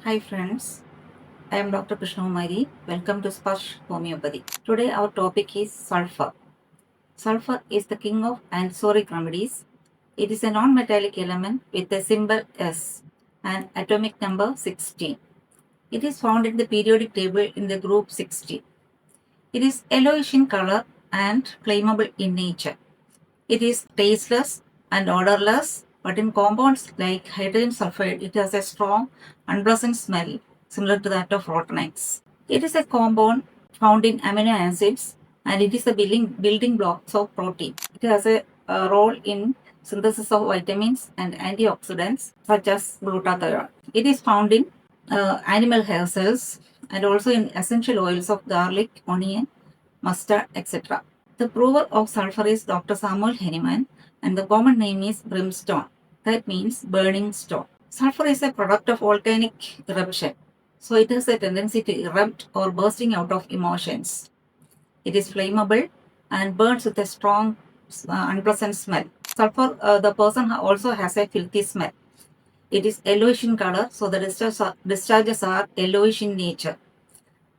Hi friends, I am Dr. Krishna Kumari. Welcome to Sparsh Homoeopathy. Today our topic is Sulphur. Sulphur is the king of ancoric remedies. It is a non-metallic element with a symbol S and atomic number 16. It is found in the periodic table in the group 16. It is yellowish in color and flammable in nature. It is tasteless and odorless, but in compounds like hydrogen sulfide, it has a strong, unpleasant smell similar to that of rotten eggs. It is a compound found in amino acids and it is the building blocks of protein. It has a role in synthesis of vitamins and antioxidants such as glutathione. It is found in animal hair cells and also in essential oils of garlic, onion, mustard, etc. The prover of sulfur is Dr. Samuel Henneman and the common name is brimstone. That means burning stone. Sulfur is a product of volcanic eruption. So it has a tendency to erupt or bursting out of emotions. It is flammable and burns with a strong, unpleasant smell. Sulfur, the person also has a filthy smell. It is yellowish in color, so the discharges are yellowish in nature.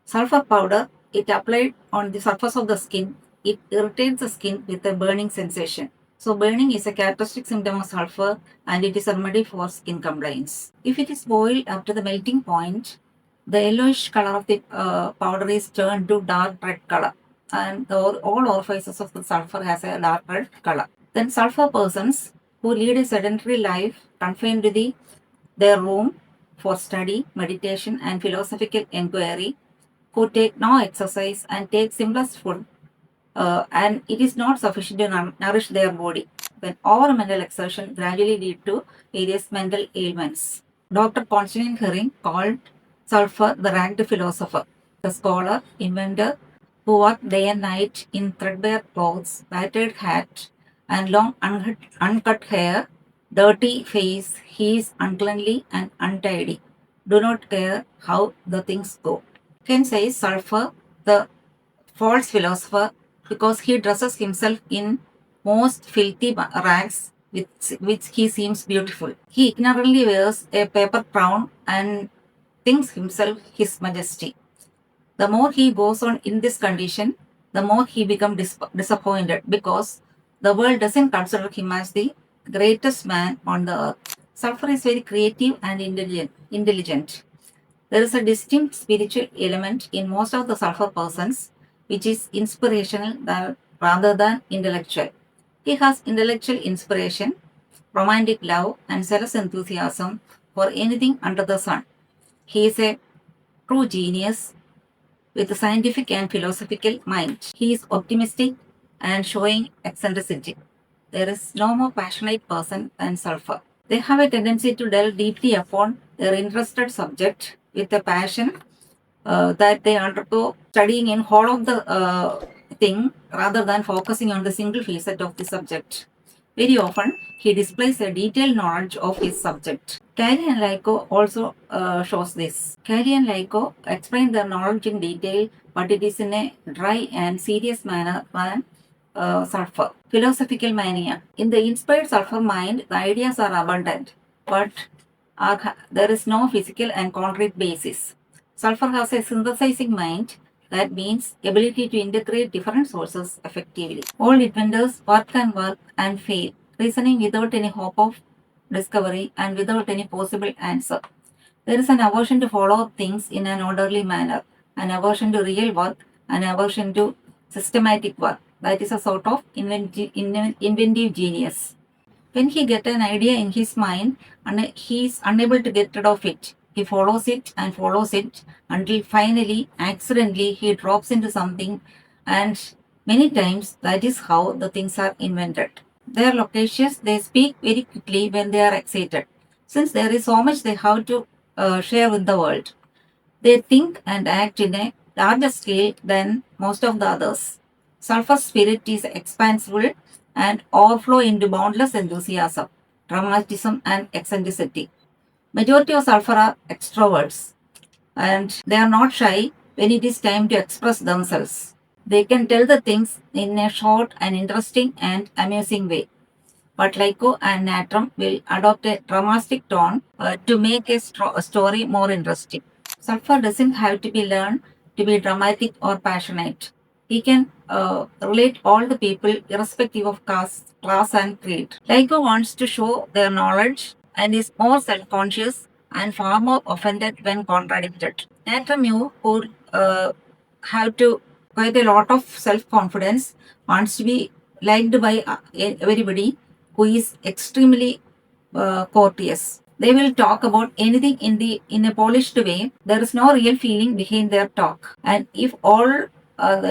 Sulfur powder, it applied on the surface of the skin, it irritates the skin with a burning sensation. So burning is a characteristic symptom of sulfur and it is a remedy for skin complaints. If it is boiled up to the melting point, the yellowish color of the powder is turned to dark red color and all orifices of the sulfur has a dark red color. Then sulfur persons who lead a sedentary life confined to their room for study, meditation and philosophical inquiry, who take no exercise and take simplest food and it is not sufficient to nourish their body. Then over mental exertion gradually lead to various mental ailments. Dr. Constantine Herring called Sulphur the ragged philosopher, the scholar, inventor, who worked day and night in threadbare clothes, battered hat, and long uncut hair, dirty face. He is uncleanly and untidy. Do not care how the things go. Can say Sulphur, the false philosopher, because he dresses himself in most filthy rags with which he seems beautiful. He ignorantly wears a paper crown and thinks himself his majesty. The more he goes on in this condition, the more he becomes disappointed because the world doesn't consider him as the greatest man on the earth. Sulphur is very creative and intelligent. There is a distinct spiritual element in most of the sulfur persons, which is inspirational rather than intellectual. He has intellectual inspiration, romantic love, and zealous enthusiasm for anything under the sun. He is a true genius with a scientific and philosophical mind. He is optimistic and showing eccentricity. There is no more passionate person than sulfur. They have a tendency to delve deeply upon their interested subject with a passion that they undergo studying in whole of the thing rather than focusing on the single facet of the subject. Very often, he displays a detailed knowledge of his subject. Kelly and Lyko also shows this. Kelly and Lyko explain their knowledge in detail, but it is in a dry and serious manner than sulfur. Philosophical mania. In the inspired sulfur mind, the ideas are abundant, but there is no physical and concrete basis. Sulfur has a synthesizing mind, that means ability to integrate different sources effectively. All inventors work and fail, reasoning without any hope of discovery and without any possible answer. There is an aversion to follow up things in an orderly manner, an aversion to real work, an aversion to systematic work. That is a sort of inventive genius. When he gets an idea in his mind and he is unable to get rid of it, he follows it until finally, accidentally, he drops into something, and many times that is how the things are invented. They are loquacious, they speak very quickly when they are excited. Since there is so much they have to share with the world, they think and act in a larger scale than most of the others. Sulfur spirit is expansive and overflow into boundless enthusiasm, dramatism, and eccentricity. Majority of sulfur are extroverts and they are not shy when it is time to express themselves. They can tell the things in a short and interesting and amusing way. but Lyco and Natrum will adopt a dramatic tone to make a story more interesting. Sulphur doesn't have to be learned to be dramatic or passionate. He can relate all the people irrespective of caste, class and creed. Lyco wants to show their knowledge and is more self-conscious and far more offended when contradicted. Natrum, who have to quite a lot of self-confidence, wants to be liked by everybody, who is extremely courteous. They will talk about anything in a polished way. There is no real feeling behind their talk. And if all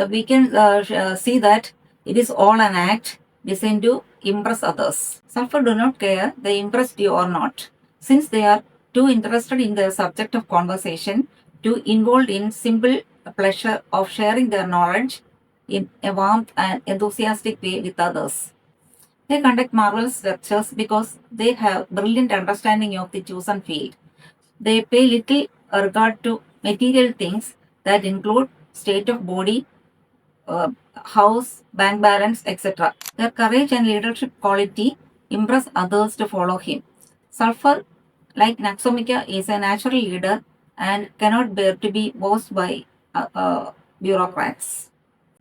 we can see that it is all an act designed to impress others. Sulphur do not care they impressed you or not, since they are too interested in the subject of conversation, too involved in simple pleasure of sharing their knowledge in a warm and enthusiastic way with others. They conduct marvelous lectures because they have brilliant understanding of the chosen field. They pay little regard to material things that include state of body, house, bank balance, etc. Their courage and leadership quality impress others to follow him. Sulphur, like Naxomica, is a natural leader and cannot bear to be bossed by bureaucrats.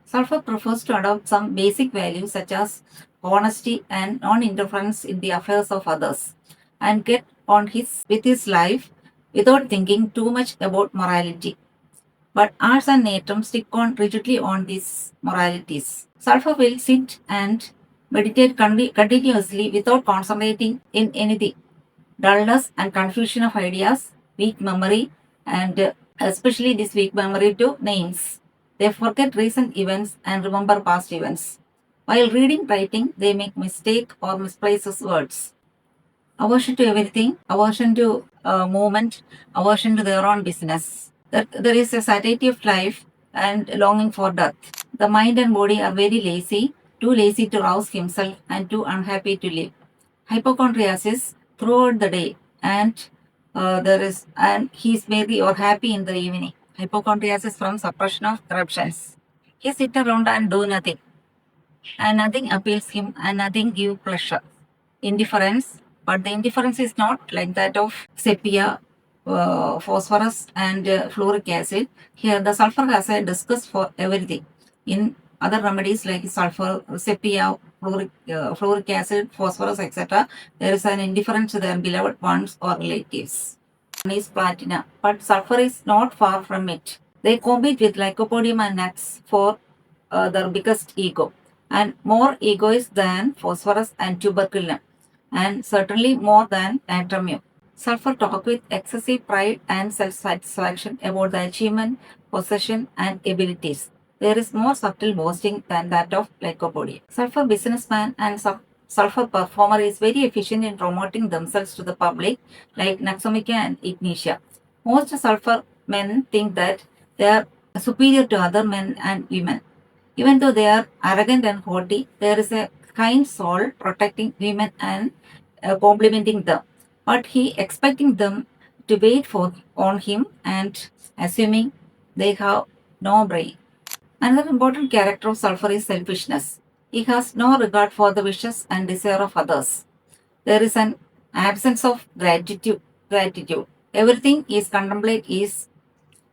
Sulphur prefers to adopt some basic values such as honesty and non-interference in the affairs of others, and get on with his life without thinking too much about morality. But arts and natrum stick on rigidly on these moralities. Sulphur will sit and meditate continuously without concentrating in anything. Dullness and confusion of ideas, weak memory, and especially this weak memory to names. They forget recent events and remember past events. While reading, writing, they make mistake or misplaces words. Aversion to everything, aversion to movement, aversion to their own business. There is a satiety of life and longing for death. The mind and body are very lazy, too lazy to rouse himself and too unhappy to live. Hypochondriasis throughout the day, and he is merry or happy in the evening. Hypochondriasis from suppression of corruptions. He sit around and do nothing, and nothing appeals him, and nothing give pleasure. Indifference, but the indifference is not like that of sepia, phosphorus, and fluoric acid. Here, the sulfur has a disgust for everything. In other remedies like sulfur, sepia, fluoric acid, phosphorus, etc., there is an indifference to their beloved ones or relatives. One is platina, but sulfur is not far from it. They compete with lycopodium and nux for their biggest ego, and more egoist than phosphorus and tuberculum, and certainly more than natrum. Sulphur talk with excessive pride and self-satisfaction about the achievement, possession, and abilities. There is more subtle boasting than that of lycopodium. Sulphur businessman and sulphur performer is very efficient in promoting themselves to the public, like Naxomica and Ignitia. Most sulphur men think that they are superior to other men and women. Even though they are arrogant and haughty, there is a kind soul protecting women and complimenting them. But he expecting them to wait on him and assuming they have no brain. Another important character of sulphur is selfishness. He has no regard for the wishes and desire of others. There is an absence of gratitude. Everything is contemplate is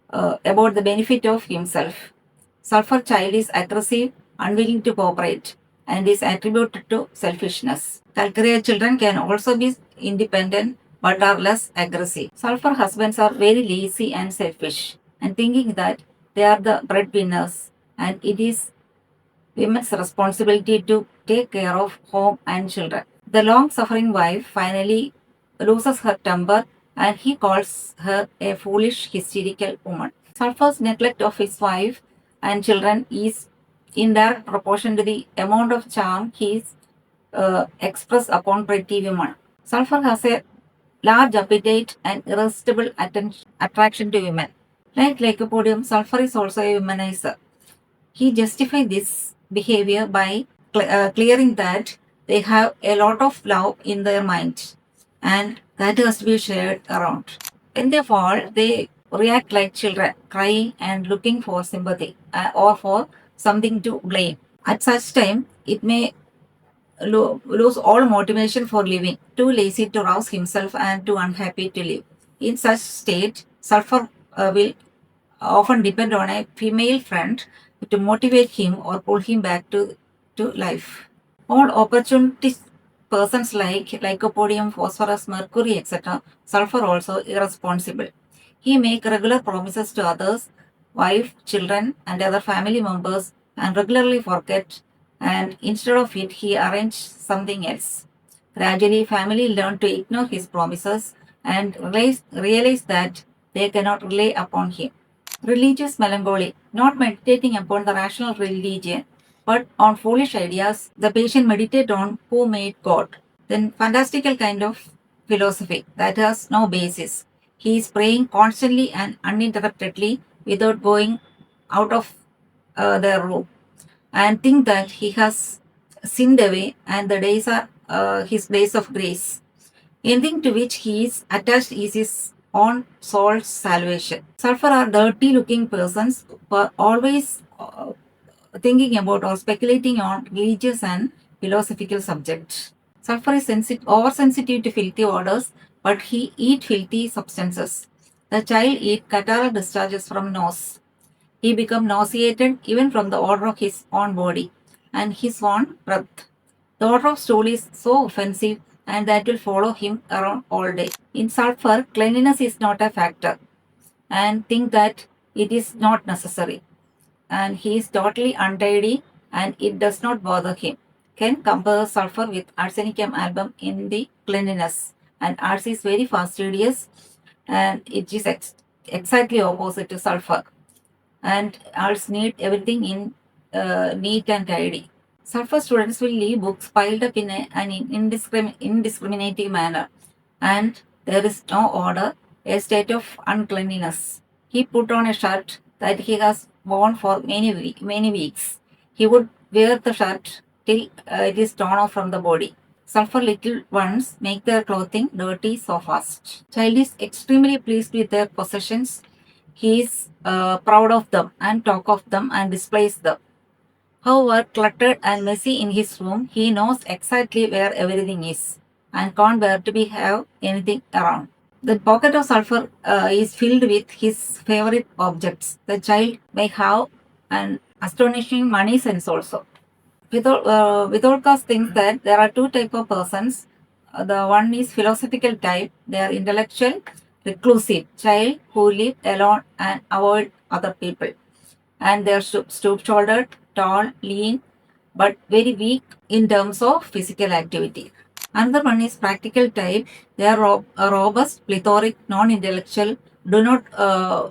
about the benefit of himself. Sulphur child is aggressive, unwilling to cooperate, and is attributed to selfishness. Calcarea children can also be independent but are less aggressive. Sulphur husbands are very lazy and selfish, and thinking that they are the breadwinners, and it is women's responsibility to take care of home and children. The long-suffering wife finally loses her temper, and he calls her a foolish, hysterical woman. Sulphur's neglect of his wife and children is in direct proportion to the amount of charm he expressed upon pretty women. Sulphur has a large appetite and irresistible attraction to women. Like lycopodium, sulphur is also a womanizer. He justifies this behavior by clearing that they have a lot of love in their mind, and that has to be shared around. When they fall, they react like children, crying and looking for sympathy or for something to blame. At such time, it may lose all motivation for living, too lazy to rouse himself and too unhappy to live. In such state, Sulphur will often depend on a female friend to motivate him or pull him back to life. All opportunist persons like lycopodium, phosphorus, mercury, etc., sulfur also irresponsible. He make regular promises to others, wife, children, and other family members, and regularly forget. And instead of it, he arranged something else. Gradually, family learned to ignore his promises and realize that they cannot rely upon him. Religious melancholy, not meditating upon the rational religion, but on foolish ideas, the patient meditate on who made God. Then fantastical kind of philosophy that has no basis. He is praying constantly and uninterruptedly without going out of their room and think that he has sinned away and the days are his days of grace. Anything to which he is attached is his own soul's salvation. Sulphur are dirty looking persons who are always thinking about or speculating on religious and philosophical subjects. Sulphur is oversensitive to filthy odors, but he eat filthy substances. The child eat catarrh discharges from nose. He become nauseated even from the odor of his own body and his own breath. The odor of stool is so offensive and that will follow him around all day. In sulphur, cleanliness is not a factor and think that it is not necessary. And he is totally untidy and it does not bother him. Can compare sulphur with arsenicum album in the cleanliness. And ars is very fastidious and it is exactly opposite to sulphur. And ars need everything in neat and tidy. Sulphur students will leave books piled up in an indiscriminating manner, and there is no order, a state of uncleanliness. He put on a shirt that he has worn for many weeks. He would wear the shirt till it is torn off from the body. Sulphur little ones make their clothing dirty so fast. Child is extremely pleased with their possessions. He is proud of them and talk of them and displays them. However, cluttered and messy in his room, he knows exactly where everything is and can't bear to be have anything around. The pocket of sulphur is filled with his favorite objects. The child may have an astonishing money sense also. Vitolkas thinks that there are two types of persons. The one is philosophical type. They are intellectual, reclusive, child who live alone and avoid other people. And they are stoop-shouldered, tall, lean, but very weak in terms of physical activity. Another one is practical type. They are robust, plethoric, non-intellectual, do not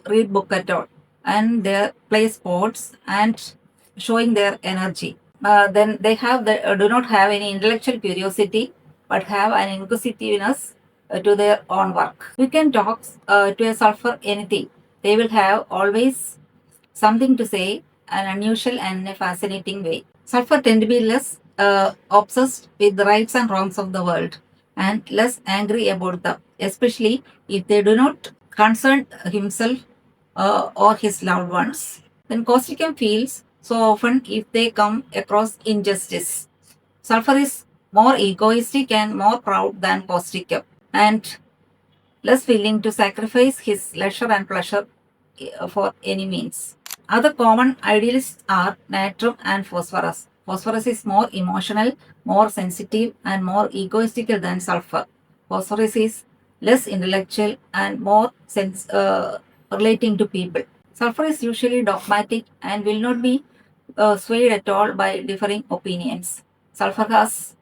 read book at all, and they play sports and showing their energy. Then they have do not have any intellectual curiosity, but have an inquisitiveness to their own work. We can talk to a sulphur anything. They will have always something to say, an unusual and a fascinating way. Sulphur tend to be less obsessed with the rights and wrongs of the world and less angry about them, especially if they do not concern himself or his loved ones. Then causticum feels so often if they come across injustice. Sulphur is more egoistic and more proud than causticum and less willing to sacrifice his leisure and pleasure for any means. Other common idealists are natrum and phosphorus. Phosphorus is more emotional, more sensitive, and more egoistical than sulphur. Phosphorus is less intellectual and more relating to people. Sulphur is usually dogmatic and will not be swayed at all by differing opinions. Sulphur has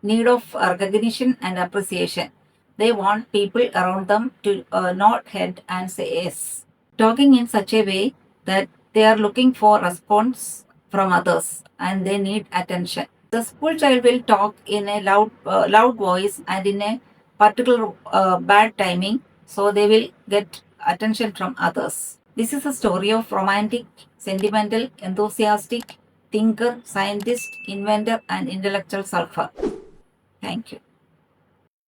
need of recognition and appreciation. They want people around them to nod head and say yes, talking in such a way that they are looking for response from others and they need attention. The school child will talk in a loud voice and in a particular bad timing, so they will get attention from others. This is a story of romantic, sentimental, enthusiastic, thinker, scientist, inventor, and intellectual sulphur. Thank you.